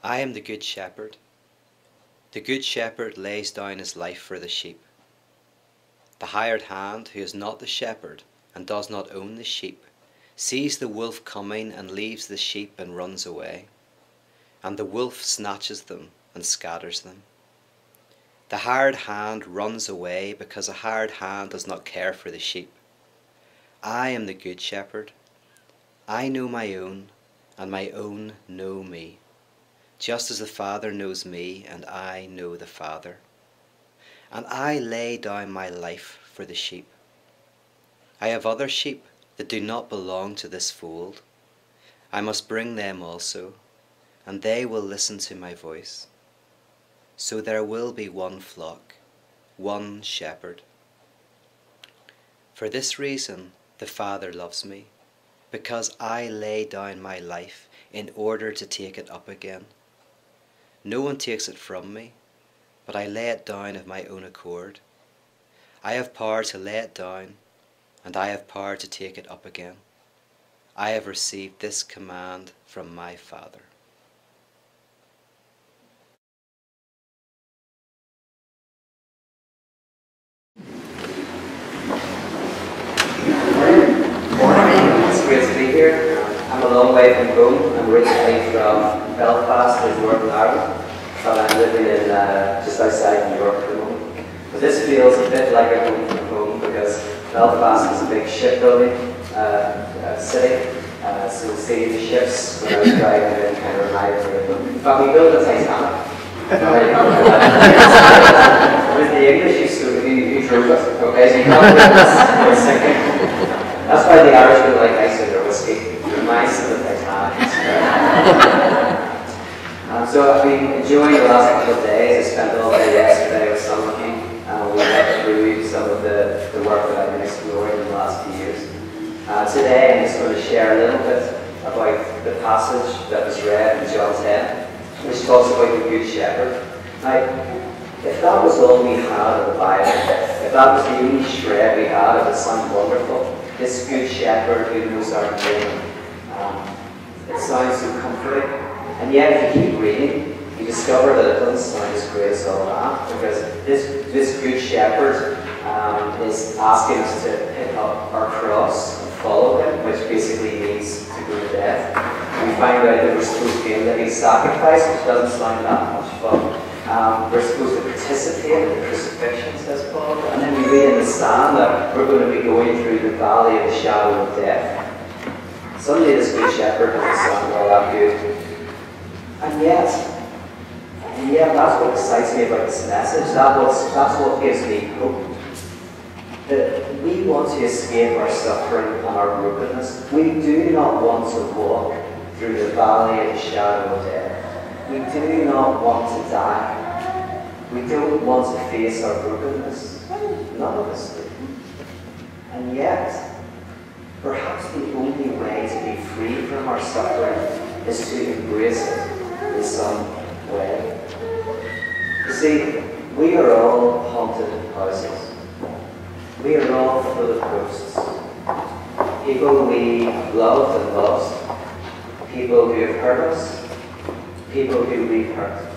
I am the good shepherd. The good shepherd lays down his life for the sheep. The hired hand, who is not the shepherd and does not own the sheep, sees the wolf coming and leaves the sheep and runs away. And the wolf snatches them and scatters them. The hired hand runs away because a hired hand does not care for the sheep. I am the good shepherd. I know my own, and my own know me, just as the Father knows me, and I know the Father. And I lay down my life for the sheep. I have other sheep that do not belong to this fold. I must bring them also, and they will listen to my voice. So there will be one flock, one shepherd. For this reason the Father loves me, because I lay down my life in order to take it up again. No one takes it from me, but I lay it down of my own accord. I have power to lay it down, and I have power to take it up again. I have received this command from my Father. It's great to be here. I'm a long way from home. I'm originally from Belfast in Northern Ireland, but I'm living in just outside New York at the moment. But this feels a bit like a home from home because Belfast is a big shipbuilding city. So seeing the ships when I was driving in kind of reminded me of them. But we built the Titanic. With the English, you drove it. Okay, so you can't do this. It's sinking. That's why the Irish don't like ice in their whiskey. It reminds them of the Titanic. So I've been enjoying the last couple of days. I spent all day yesterday with some of you. We went through some of the work that I've been exploring in the last few years. Today I'm just going to share a little bit about the passage that was read in John 10, which talks about the Good Shepherd. Now, if that was all we had of the Bible, if that was the only shred we had, it would sound wonderful. This Good Shepherd who knows our name. It sounds so comforting. And yet, if you keep reading, you discover that it doesn't sound as great as all that, because this Good Shepherd is asking us to pick up our cross and follow him, which basically means to go to death. We find out that we're supposed to be a living sacrifice, which doesn't sound that much fun. We're supposed to participate in the crucifixion, says Paul. And then we read in the Psalm that we're going to be going through the valley of the shadow of death. Suddenly this Good Shepherd doesn't sound all that good. And yet, that's what excites me about this message. That's what gives me hope. That we want to escape our suffering and our brokenness. We do not want to walk through the valley of the shadow of death. We do not want to die. We don't want to face our brokenness. None of us do. And yet, perhaps the only way to be free from our suffering is to embrace it in some way. You see, we are all haunted houses. We are all full of ghosts. People we have loved and lost. People who have hurt us. People who we've hurt.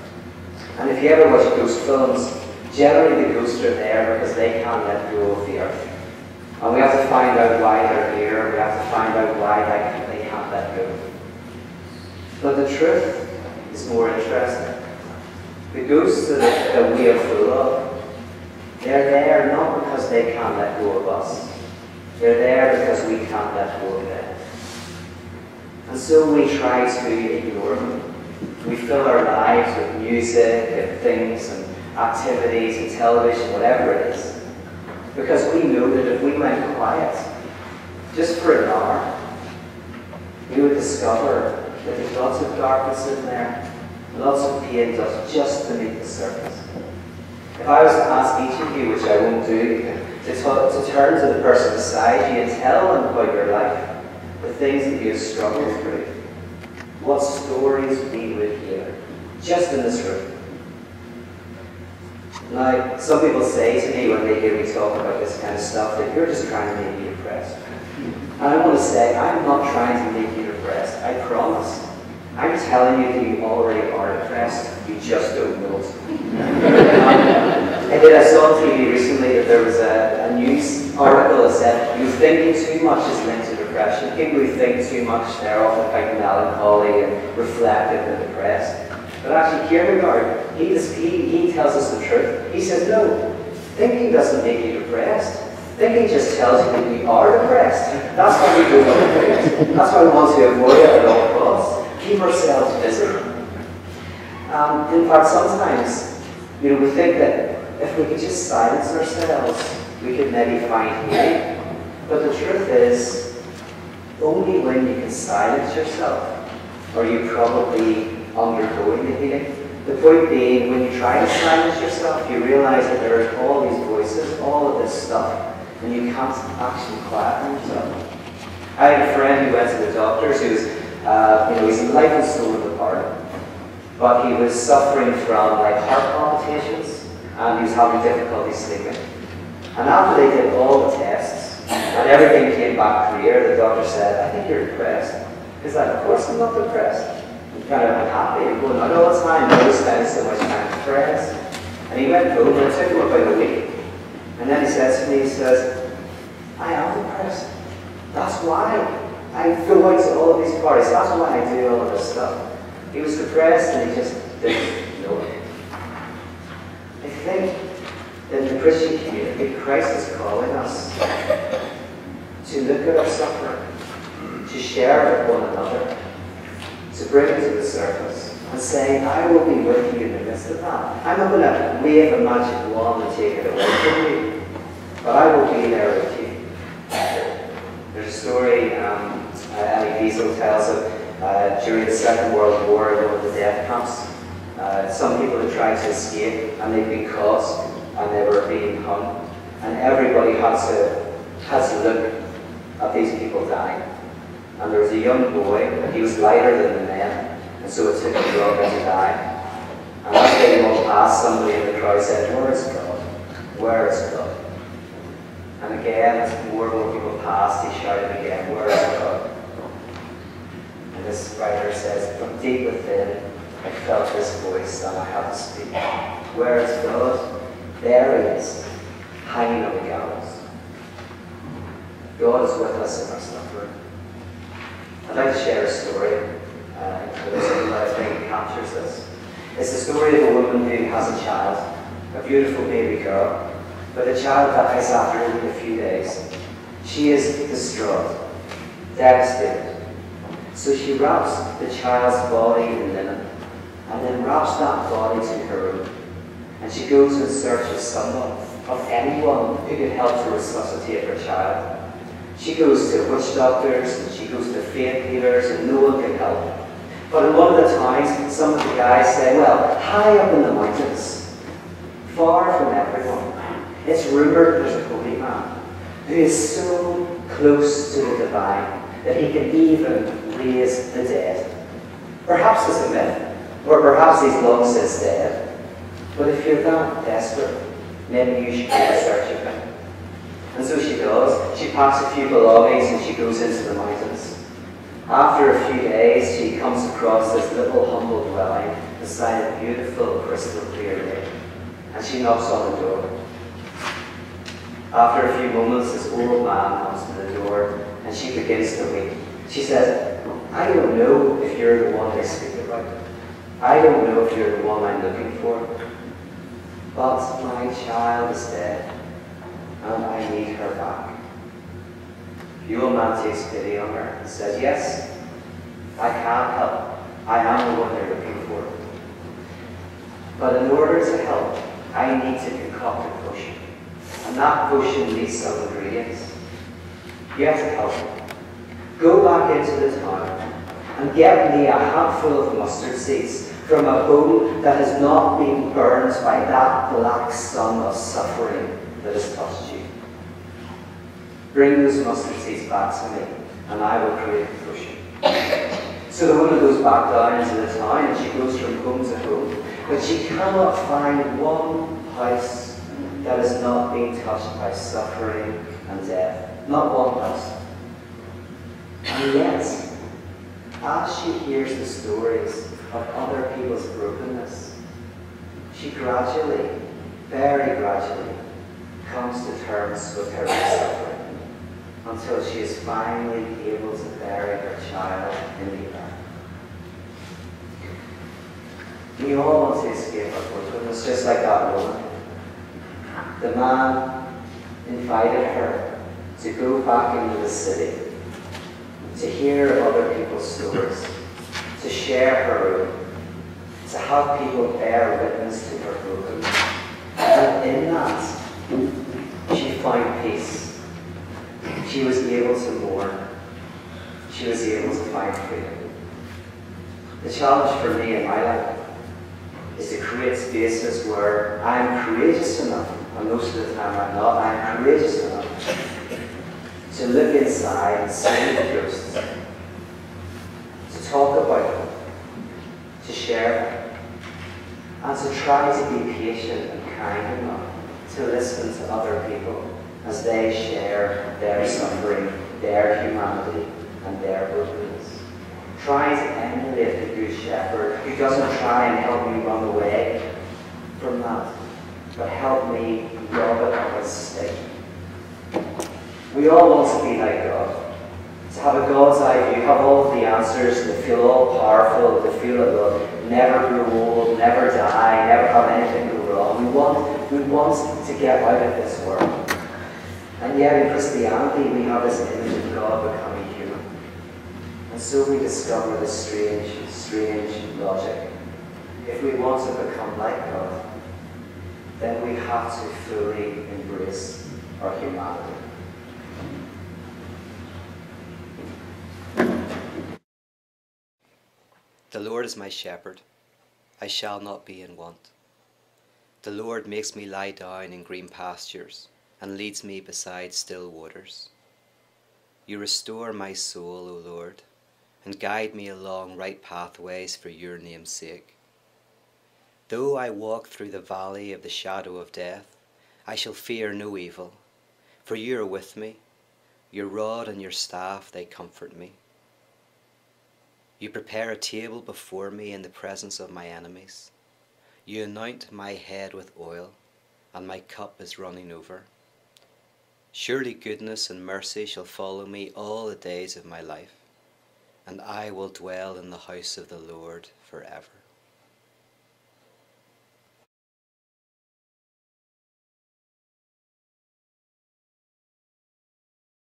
And if you ever watch ghost films, generally the ghosts are there because they can't let go of the earth. And we have to find out why they're here. We have to find out why they can't let go. But the truth is more interesting. The ghosts that we are full of, they're there not because they can't let go of us. They're there because we can't let go of them. And so we try to ignore them. We fill our lives with music and things and activities and television, whatever it is. Because we know that if we went quiet, just for an hour, we would discover that there's lots of darkness in there, lots of pain just beneath the surface. If I was to ask each of you, which I won't do, to turn to the person beside you and tell them about your life, the things that you have struggled through, what stories we would hear, just in this room. Now, some people say to me when they hear me talk about this kind of stuff that you're just trying to make me depressed. And I want to say, I'm not trying to make you depressed, I promise. I'm telling you that you already are depressed, you just don't know it. I saw on TV recently that there was a news article that said you thinking too much is linked to depression. People who think too much, they're often quite melancholy and reflective and depressed. But actually Kierkegaard, he tells us the truth. He says, no, thinking doesn't make you depressed. Thinking just tells you that you are depressed. That's why we don't want to do it. That's why we want to avoid it at all costs. Keep ourselves busy. In fact, sometimes, we think that if we could just silence ourselves, we could maybe find healing. But the truth is, only when you can silence yourself are you probably undergoing the healing. The point being, when you try to silence yourself, you realize that there are all these voices, all of this stuff, and you can't actually quieten yourself. I had a friend who went to the doctors who was, he's life and soul apart, but he was suffering from like heart palpitations, and he was having difficulty sleeping. And after they did all the tests, and everything came back clear, the doctor said, I think you're depressed. He's like, of course I'm not depressed. I'm kind of unhappy, I'm going out all the time, I was spending so much time depressed. And he went home, and it took him about a week. And then he says to me, he says, I am depressed. That's why I go out to all of these parties. That's why I do all of this stuff. He was depressed and he just didn't know it. I think that in the Christian community, Christ is calling us to look at our suffering, to share with one another, to bring it to the surface, and say, I will be with you in the midst of that. I'm not going to wave a magic wand and take it away from you, but I will be there with you. There's a story Elie Wiesel tells of during the Second World War in one of the death camps. Some people had tried to escape and they'd been caught and they were being hung. And everybody had to look at these people dying. And there was a young boy, and he was lighter than the men, and so it took him longer to die. And as they walked past, somebody in the crowd said, where is God? Where is God? And again, as more and more people passed, he shouted again, where is God? And this writer says, from deep within, I felt this voice and I had to speak. Where is God? There he is, hanging on the gallows. God is with us in our suffering. I'd like to share a story that I think captures this. It's the story of a woman who has a child, a beautiful baby girl. But the child dies after only a few days. She is distraught, devastated. So she wraps the child's body in linen, and then wraps that body to her room. And she goes in search of someone, of anyone who could help to resuscitate her child. She goes to witch doctors, and she goes to faith healers, and no one can help. But in one of the towns, some of the guys say, well, high up in the mountains, far from everyone, it's rumoured there's a holy man who is so close to the divine that he can even raise the dead. Perhaps it's a myth, or perhaps he's long since dead. But if you're that desperate, maybe you should go in search of him. And so she does. She packs a few belongings and she goes into the mountains. After a few days, she comes across this little humble dwelling beside a beautiful crystal clear lake. And she knocks on the door. After a few moments, this old man comes to the door and she begins to weep. She says, I don't know if you're the one they speak about. I don't know if you're the one I'm looking for. But my child is dead and I need her back. The old man takes pity on her and says, yes, I can help. I am the one they're looking for. But in order to help, I need to concoct a potion. And that potion needs some ingredients. You have to help me. Go back into the town and get me a handful of mustard seeds from a home that has not been burned by that black sun of suffering that has touched you. Bring those mustard seeds back to me, and I will create a potion. So the woman goes back down into the town, and she goes from home to home, but she cannot find one house that has not been touched by suffering and death. Not one house. And yet, as she hears the stories of other people's brokenness, she gradually, very gradually, comes to terms with her own suffering until she is finally able to bury her child in the earth. We all want to escape our brokenness, just like that woman. The man invited her to go back into the city, to hear other people's stories, to share her own, to have people bear witness to her brokenness. And in that, she found peace. She was able to mourn. She was able to find freedom. The challenge for me in my life is to create spaces where I'm courageous enough, and most of the time I'm not, I'm courageous enough to look inside and see the ghosts, to talk about them, to share them, and to try to be patient and kind enough to listen to other people as they share their suffering, their humanity, and their brokenness. Trying to emulate the Good Shepherd who doesn't try and help me run away from that, but help me rub it on his stick. We all want to be like God, to have a God's eye view, have all of the answers, to feel all powerful, to feel that we'll never grow old, never die, never have anything go wrong. We want to get out of this world. And yet in Christianity we have this image of God becoming human. And so we discover this strange logic. If we want to become like God, then we have to fully embrace our humanity. The Lord is my shepherd, I shall not be in want. The Lord makes me lie down in green pastures, and leads me beside still waters. You restore my soul, O Lord, and guide me along right pathways for your name's sake. Though I walk through the valley of the shadow of death, I shall fear no evil, for you are with me. Your rod and your staff, they comfort me. You prepare a table before me in the presence of my enemies. You anoint my head with oil, and my cup is running over. Surely goodness and mercy shall follow me all the days of my life, and I will dwell in the house of the Lord forever.